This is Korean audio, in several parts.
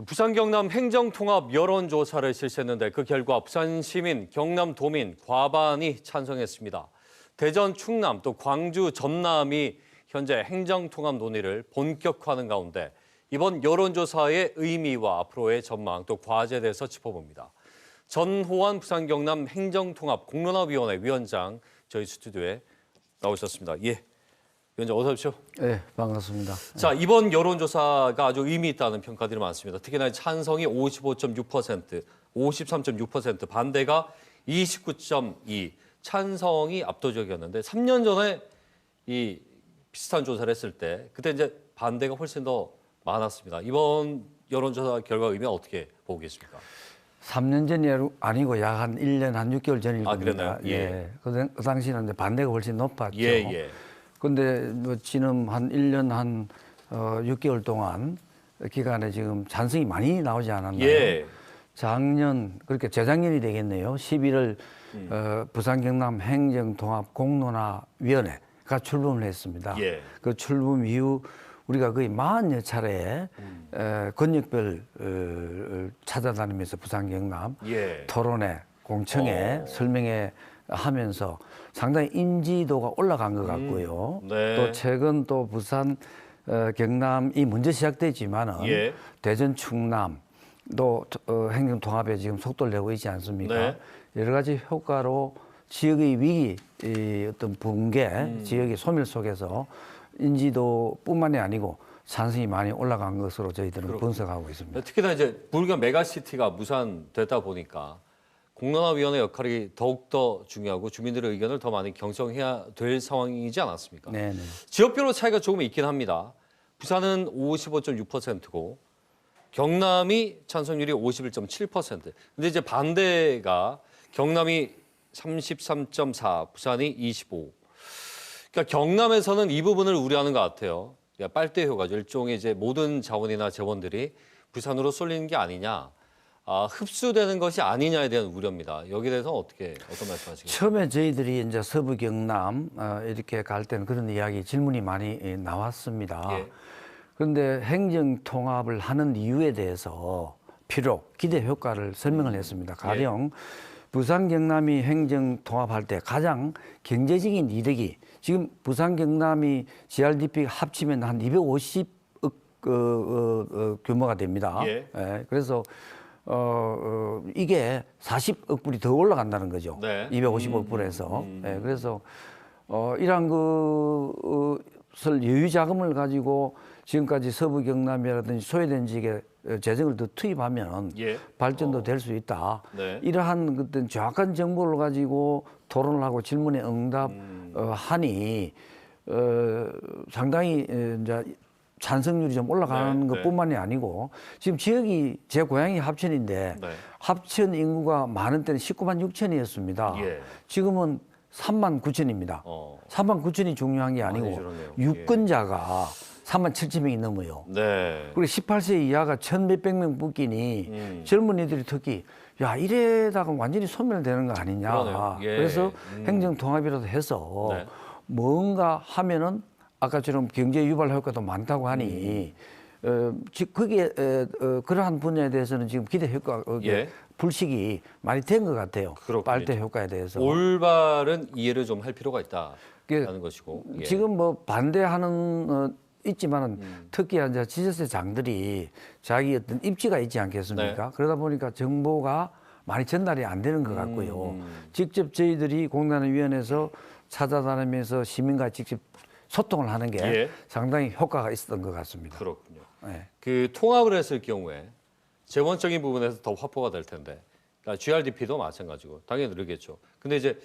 부산 경남 행정통합 여론조사를 실시했는데 그 결과 부산 시민, 경남도민 과반이 찬성했습니다. 대전, 충남, 또 광주, 전남이 현재 행정통합 논의를 본격화하는 가운데 이번 여론조사의 의미와 앞으로의 전망, 또 과제에 대해서 짚어봅니다. 전호환 부산 경남 행정통합 공론화위원회 위원장 저희 스튜디오에 나오셨습니다. 예, 위원장 어서 오십시오. 네, 반갑습니다. 자, 이번 여론조사가 아주 의미 있다는 평가들이 많습니다. 특히나 찬성이 55.6%, 53.6%, 반대가 29.2%, 찬성이 압도적이었는데 3년 전에 이 비슷한 조사를 했을 때 그때 이제 반대가 훨씬 더 많았습니다. 이번 여론조사 결과 의미는 어떻게 보고 계십니까? 3년 전이 아니고 약 한 1년 한 6개월 전일 겁니다. 그랬나요? 예. 그 당시는 이제 반대가 훨씬 높았죠. 예. 근데 뭐 지금 한 1년 한 6개월 동안 기간에 지금 찬성이 많이 나오지 않았나요? 예. 작년, 그렇게 재작년이 되겠네요. 11월 부산 경남 행정통합 공론화위원회가 출범을 했습니다. 예. 그 출범 이후 우리가 거의 40여 차례 권역별 찾아다니면서 부산 경남 예. 토론회, 공청회, 설명회 하면서 상당히 인지도가 올라간 것 같고요. 네. 또 최근 또 부산 경남이 먼저 시작되지만은 예. 대전, 충남 또 행정통합에 지금 속도를 내고 있지 않습니까? 네. 여러 가지 효과로 지역의 위기, 어떤 붕괴, 지역의 소멸 속에서 인지도뿐만이 아니고 찬성이 많이 올라간 것으로 저희들은 분석하고 있습니다. 특히나 이제 불경 메가시티가 무산되다 보니까 공론화위원회 역할이 더욱더 중요하고 주민들의 의견을 더 많이 경청해야 될 상황이지 않았습니까? 네네. 지역별로 차이가 조금 있긴 합니다. 부산은 55.6%고 경남이 찬성률이 51.7%. 근데 이제 반대가 경남이 33.4, 부산이 25. 그러니까 경남에서는 이 부분을 우려하는 것 같아요. 그러니까 빨대 효과죠. 일종의 이제 모든 자원이나 재원들이 부산으로 쏠리는 게 아니냐, 흡수되는 것이 아니냐에 대한 우려입니다. 여기에 대해서 어떤 말씀하시겠습니까? 처음에 저희들이 이제 서부 경남 이렇게 갈 때는 그런 이야기, 질문이 많이 나왔습니다. 예. 그런데 행정 통합을 하는 이유에 대해서 필요, 기대 효과를 설명을 했습니다. 가령 부산 경남이 행정 통합할 때 가장 경제적인 이득이 지금 부산 경남이 GRDP가 합치면 한 250억 규모가 됩니다. 예. 그래서 이게 40억 불이 더 올라간다는 거죠. 네. 250억 불에서. 그래서 이러한 것을 여유 자금을 가지고 지금까지 서부 경남이라든지 소외된 지역에 재정을 더 투입하면 발전도 될 수 있다. 네. 이러한 어떤 정확한 정보를 가지고 토론을 하고 질문에 응답하니 상당히 이제 찬성률이 좀 올라가는 것뿐만이 아니고 지금 지역이 제 고향이 합천인데 합천 인구가 많은 때는 19만 6천이었습니다. 지금은 3만 9천입니다. 3만 9천이 중요한 게 아니고 유권자가 3만 7천 명이 넘어요. 네. 그리고 18세 이하가 1,몇백 명 뽑기니 젊은이들이 특히 야 이래다가 완전히 소멸되는 거 아니냐. 그래서 행정통합이라도 해서 뭔가 하면은 아까처럼 경제 유발 효과도 많다고 하니 거기에 그러한 분야에 대해서는 지금 기대 효과 불식이 많이 된 것 같아요. 빨대 효과에 대해서. 올바른 이해를 좀 할 필요가 있다라는 것이고. 지금 뭐 반대하는 있지만은 특히 이제 지자체 장들이 자기 어떤 입지가 있지 않겠습니까? 그러다 보니까 정보가 많이 전달이 안 되는 것 같고요. 직접 저희들이 공론화위원회에서 찾아다니면서 시민과 직접 소통을 하는 게 상당히 효과가 있었던 것 같습니다. 그렇군요. 그 통합을 했을 경우에 재원적인 부분에서 더 확보가 될 텐데, 그러니까 GRDP도 마찬가지고 당연히 늘겠죠. 근데 이제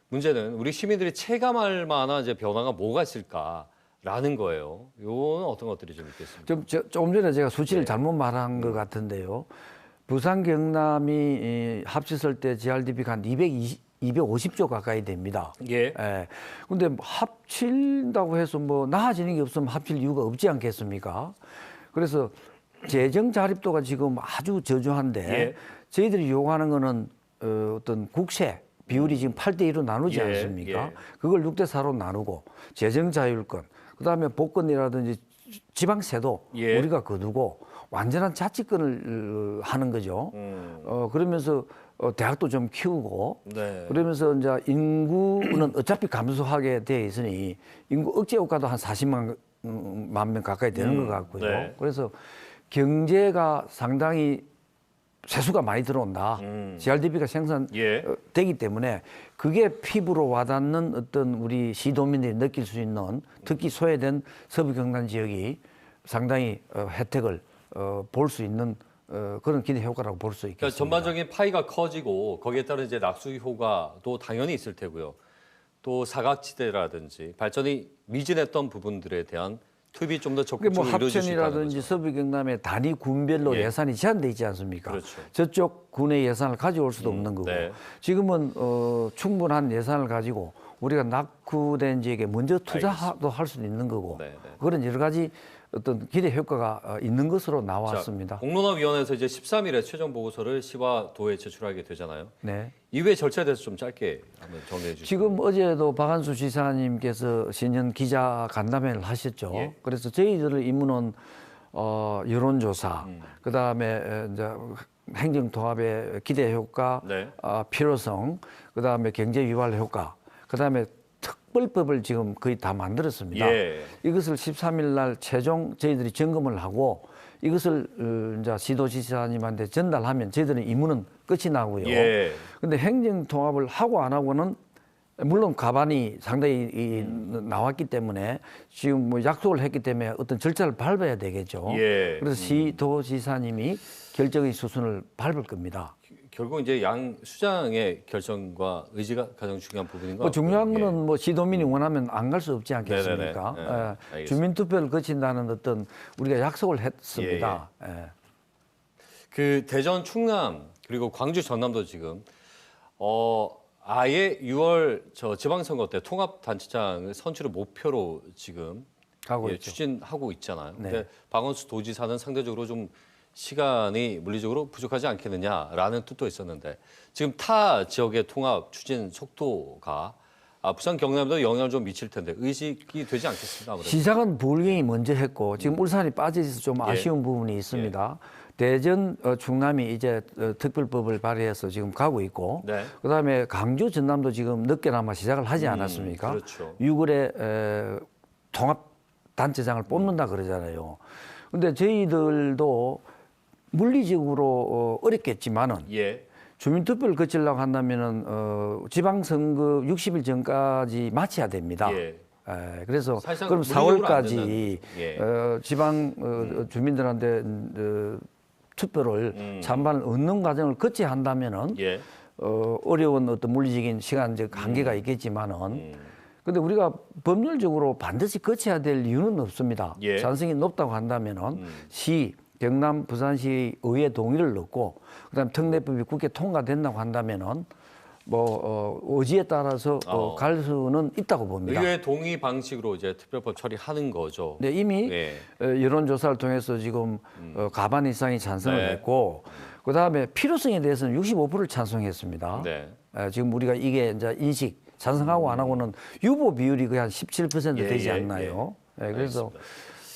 문제는 우리 시민들이 체감할 만한 이제 변화가 뭐가 있을까라는 거예요. 요거는 어떤 것들이 좀 있겠습니까? 좀 전에 제가 수치를 잘못 말한 것 같은데요. 부산 경남이 합쳤을 때 GRDP가 한 250조 가까이 됩니다. 근데 합친다고 해서 뭐 나아지는 게 없으면 합칠 이유가 없지 않겠습니까? 그래서 재정 자립도가 지금 아주 저조한데 저희들이 요구하는 거는 어떤 국세 비율이 지금 8대 1로 나누지 않습니까? 그걸 6대 4로 나누고 재정 자율권, 그다음에 복권이라든지 지방세도 우리가 거두고 완전한 자치권을 하는 거죠. 그러면서 대학도 좀 키우고 네. 그러면서 이제 인구는 어차피 감소하게 돼 있으니 인구 억제 효과도 한 40만 명 가까이 되는 것 같고요. 네. 그래서 경제가 상당히 세수가 많이 들어온다. GRDP가 생산되기 때문에 그게 피부로 와닿는 어떤 우리 시도민들이 느낄 수 있는 특히 소외된 서부 경남 지역이 상당히 혜택을 볼 수 있는 그런 기대 효과라고 볼 수 있겠습니다. 그러니까 전반적인 파이가 커지고 거기에 따른 이제 낙수 효과도 당연히 있을 테고요. 또 사각지대라든지 발전이 미진했던 부분들에 대한 투입이 좀 더 적극적으로 뭐 이루어질 수 있다는 합천이라든지 거죠. 서부 경남의 단위 군별로 예. 예산이 제한돼 있지 않습니까? 그렇죠. 저쪽 군의 예산을 가져올 수도 없는 거고 네. 지금은 충분한 예산을 가지고 우리가 낙후된 지역에 먼저 투자도 할 수도 있는 거고 네, 네. 그런 여러 가지 어떤 기대 효과가 있는 것으로 나왔습니다. 자, 공론화위원회에서 이제 13일에 최종 보고서를 시와 도에 제출하게 되잖아요. 네. 이후의 절차에 대해서 좀 짧게 한번 정리해 주시죠. 지금 어제도 박한수 지사님께서 신년 기자 간담회를 하셨죠. 예. 그래서 저희들의 임무는 여론조사, 그 다음에 이제 행정통합의 기대 효과, 네. 필요성, 그 다음에 경제 유발 효과, 그 다음에 특별법을 지금 거의 다 만들었습니다. 예. 이것을 13일 날 최종 저희들이 점검을 하고 이것을 이제 시도지사님한테 전달하면 저희들은 임무는 끝이 나고요. 예. 근데 행정통합을 하고 안 하고는 물론 가반이 상당히 나왔기 때문에 지금 뭐 약속을 했기 때문에 어떤 절차를 밟아야 되겠죠. 예. 그래서 시도지사님이 결정의 수순을 밟을 겁니다. 결국 이제 양 수장의 결정과 의지가 가장 중요한 부분인 것 같고요. 중요한 예. 거는 뭐 시도민이 원하면 안 갈 수 없지 않겠습니까? 네네네. 네, 알겠습니다. 주민투표를 거친다는 어떤 우리가 약속을 했습니다. 예. 그 대전, 충남 그리고 광주, 전남도 지금 아예 6월 저 지방선거 때 통합단체장을 선출을 목표로 지금 가고 있죠. 추진하고 있잖아요. 네. 근데 박원수 도지사는 상대적으로 좀 시간이 물리적으로 부족하지 않겠느냐라는 뜻도 있었는데 지금 타 지역의 통합 추진 속도가 부산 경남도 영향을 좀 미칠 텐데 의식이 되지 않겠습니까? 아무래도. 시작은 부울경이 먼저 했고 지금 울산이 빠져서 좀 아쉬운 부분이 있습니다. 대전, 충남이 이제 특별법을 발의해서 지금 가고 있고 네. 그다음에 강주, 전남도 지금 늦게나마 시작을 하지 않았습니까? 그렇죠. 6월에 통합 단체장을 뽑는다 그러잖아요. 근데 저희들도 물리적으로 어렵겠지만은 예. 주민투표를 거치려고 한다면은 지방선거 60일 전까지 마쳐야 됩니다. 예. 그래서 사실상 그럼 물리적으로 안 4월까지 되는, 지방 주민들한테 투표를 찬반을 얻는 과정을 거쳐야 한다면은 예. 어려운 어떤 물리적인 시간적 한계가 있겠지만은 근데 우리가 법률적으로 반드시 거쳐야 될 이유는 없습니다. 예. 찬성이 높다고 한다면은 시, 경남, 부산시 의회 동의를 얻고 그다음 특례법이 국회 통과된다고 한다면은 뭐 의지에 따라서 갈 수는 있다고 봅니다. 의회 동의 방식으로 이제 특별법 처리하는 거죠. 네, 이미 예. 여론조사를 통해서 지금 가반 이상이 찬성을 네. 했고 그다음에 필요성에 대해서는 65%를 찬성했습니다. 네. 지금 우리가 이게 이제 인식 찬성하고 안 하고는 유보 비율이 거의 한 17% 되지 않나요? 그래서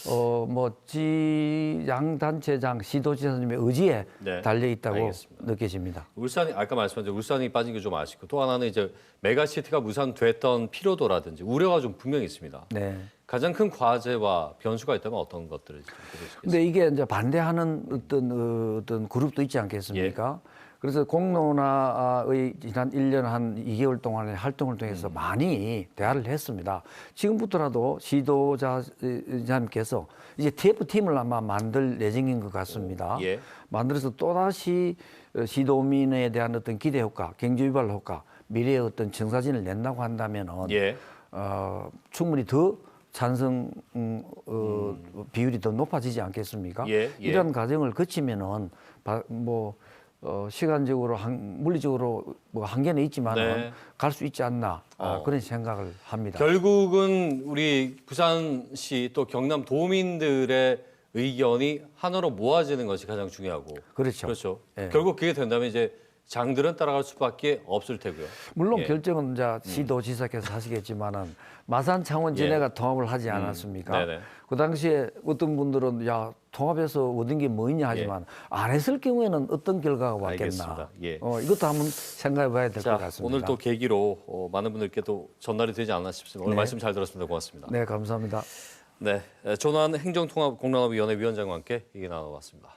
뭐 지양 단체장 시도지사님의 의지에 네. 달려 있다고 알겠습니다. 느껴집니다. 울산이 아까 말씀하신 울산이 빠진 게 좀 아쉽고 또 하나는 이제 메가시티가 무산됐던 필요도라든지 우려가 좀 분명히 있습니다. 네. 가장 큰 과제와 변수가 있다면 어떤 것들을 좀 들으시겠습니까? 근데 이게 이제 반대하는 어떤 그룹도 있지 않겠습니까? 그래서 공론화의 지난 1년 한 2개월 동안의 활동을 통해서 많이 대화를 했습니다. 지금부터라도 시도자님께서 이제 TF팀을 아마 만들 예정인 것 같습니다. 예. 만들어서 또다시 시도민에 대한 어떤 기대 효과, 경제 유발 효과, 미래의 어떤 청사진을 낸다고 한다면은 예. 충분히 더 찬성 비율이 더 높아지지 않겠습니까? 이런 과정을 거치면은 뭐 시간적으로 물리적으로 뭐 한계는 있지만은 네. 갈 수 있지 않나 그런 생각을 합니다. 결국은 우리 부산시 또 경남 도민들의 의견이 하나로 모아지는 것이 가장 중요하고 그렇죠. 그렇죠. 예. 결국 그게 된다면 이제 장들은 따라갈 수밖에 없을 테고요. 물론 예. 결정은 이제 시도지사께서 하시겠지만은 마산 창원 진해가 통합을 하지 않았습니까? 네네. 그 당시에 어떤 분들은 야 통합해서 얻은 게 뭐냐 하지만 안 했을 경우에는 어떤 결과가 왔겠나? 알겠습니다. 예. 이것도 한번 생각해봐야 될 것 자, 같습니다. 오늘 또 계기로 많은 분들께도 전달이 되지 않았나 싶습니다. 오늘 네. 말씀 잘 들었습니다. 고맙습니다. 네, 감사합니다. 네, 조난 행정통합 공론화위원회 위원장과 함께 얘기 나눠봤습니다.